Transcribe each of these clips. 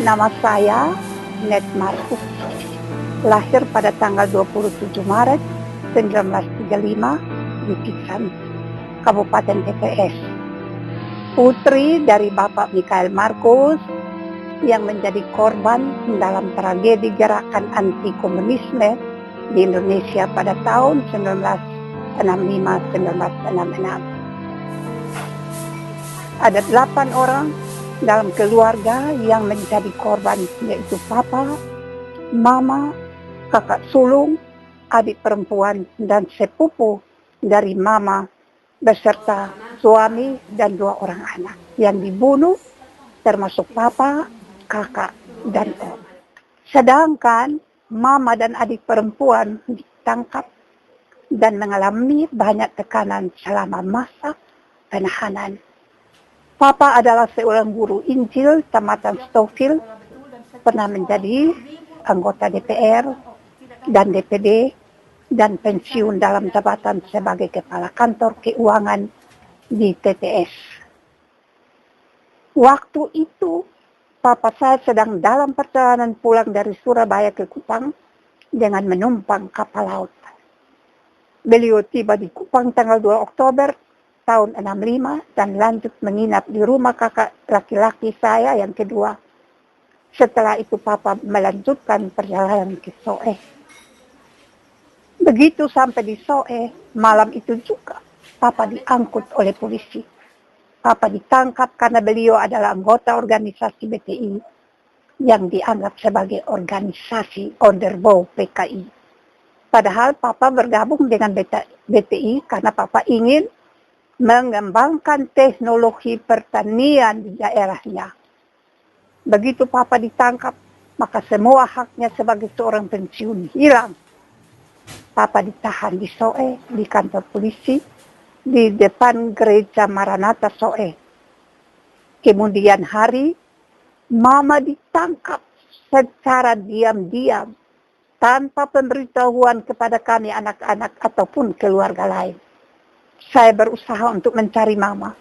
Nama saya Net Markus. Lahir pada tanggal 27 Maret 1935 di Pisan, Kabupaten TPS. Putri dari Bapak Mikhail Markus yang menjadi korban dalam tragedi gerakan anti komunisme di Indonesia pada tahun 1965-1966. Ada 8 orang dalam keluarga yang menjadi korban, yaitu papa, mama, kakak sulung, adik perempuan, dan sepupu dari mama beserta suami dan 2 orang anak yang dibunuh, termasuk papa, kakak, dan om. Sedangkan mama dan adik perempuan ditangkap dan mengalami banyak tekanan selama masa penahanan. Papa adalah seorang guru Injil tamatan Stouffville, pernah menjadi anggota DPR dan DPD, dan pensiun dalam jabatan sebagai kepala kantor keuangan di TTS. Waktu itu, papa saya sedang dalam perjalanan pulang dari Surabaya ke Kupang dengan menumpang kapal laut. Beliau tiba di Kupang tanggal 2 Oktober tahun 65 dan lanjut menginap di rumah kakak laki-laki saya yang kedua. Setelah itu papa melanjutkan perjalanan ke Soe. Begitu sampai di Soe, malam itu juga papa diangkut oleh polisi. Papa ditangkap karena beliau adalah anggota organisasi BTI yang dianggap sebagai organisasi underbow PKI. Padahal papa bergabung dengan BTI karena papa ingin mengembangkan teknologi pertanian di daerahnya. Begitu papa ditangkap, maka semua haknya sebagai seorang pensiun hilang. Papa ditahan di Soe, di kantor polisi, di depan gereja Maranatha Soe. Kemudian hari, mama ditangkap secara diam-diam, tanpa pemberitahuan kepada kami anak-anak ataupun keluarga lain. Saya berusaha untuk mencari mama.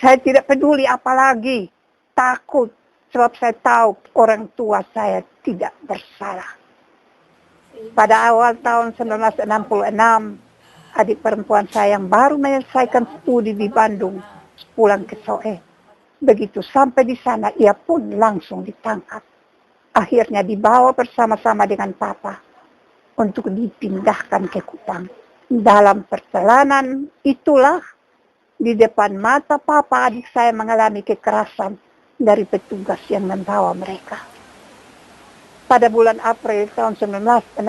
Saya tidak peduli apalagi, takut, sebab saya tahu orang tua saya tidak bersalah. Pada awal tahun 1966, adik perempuan saya yang baru menyelesaikan studi di Bandung pulang ke Soe. Begitu sampai di sana, ia pun langsung ditangkap. Akhirnya dibawa bersama-sama dengan papa untuk dipindahkan ke Kupang. Dalam perjalanan itulah di depan mata papa adik saya mengalami kekerasan dari petugas yang membawa mereka. Pada bulan April tahun 1966,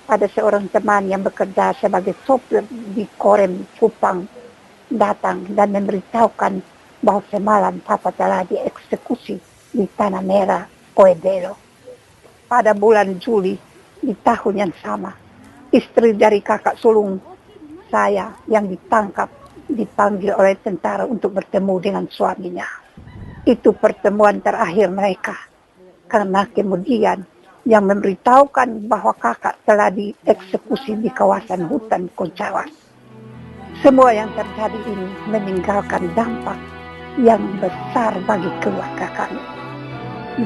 ada seorang teman yang bekerja sebagai sopir di Korem Kupang datang dan memberitahukan bahwa semalam papa telah dieksekusi di Tanah Merah, Oedelo. Pada bulan Juli di tahun yang sama, istri dari kakak sulung saya yang ditangkap dipanggil oleh tentara untuk bertemu dengan suaminya. Itu pertemuan terakhir mereka, karena kemudian yang memberitahukan bahwa kakak telah dieksekusi di kawasan hutan Koncawas. Semua yang terjadi ini meninggalkan dampak yang besar bagi keluarga kami.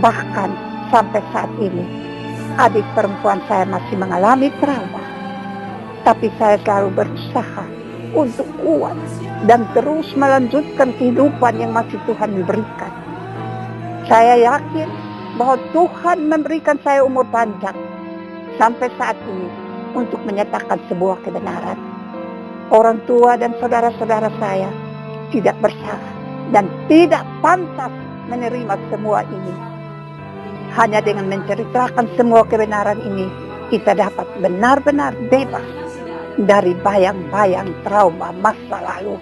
Bahkan sampai saat ini, adik perempuan saya masih mengalami trauma. Tapi saya selalu berusaha untuk kuat dan terus melanjutkan kehidupan yang masih Tuhan berikan. Saya yakin bahwa Tuhan memberikan saya umur panjang sampai saat ini untuk menyatakan sebuah kebenaran. Orang tua dan saudara-saudara saya tidak bersalah dan tidak pantas menerima semua ini. Hanya dengan menceritakan semua kebenaran ini, kita dapat benar-benar bebas dari bayang-bayang trauma masa lalu.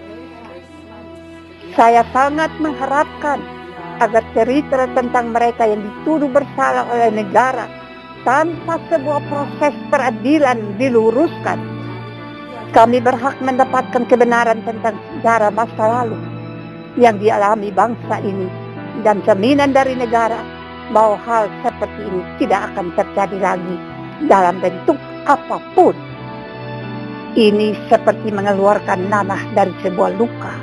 Saya sangat mengharapkan agar cerita tentang mereka yang dituduh bersalah oleh negara tanpa sebuah proses peradilan diluruskan. Kami berhak mendapatkan kebenaran tentang sejarah masa lalu yang dialami bangsa ini dan jaminan dari negara bahwa hal seperti ini tidak akan terjadi lagi dalam bentuk apapun. Ini seperti mengeluarkan nanah dari sebuah luka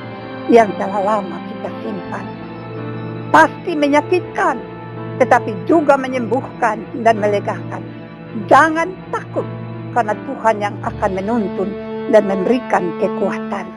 yang telah lama kita simpan. Pasti menyakitkan, tetapi juga menyembuhkan dan melegakan. Jangan takut, karena Tuhan yang akan menuntun dan memberikan kekuatan.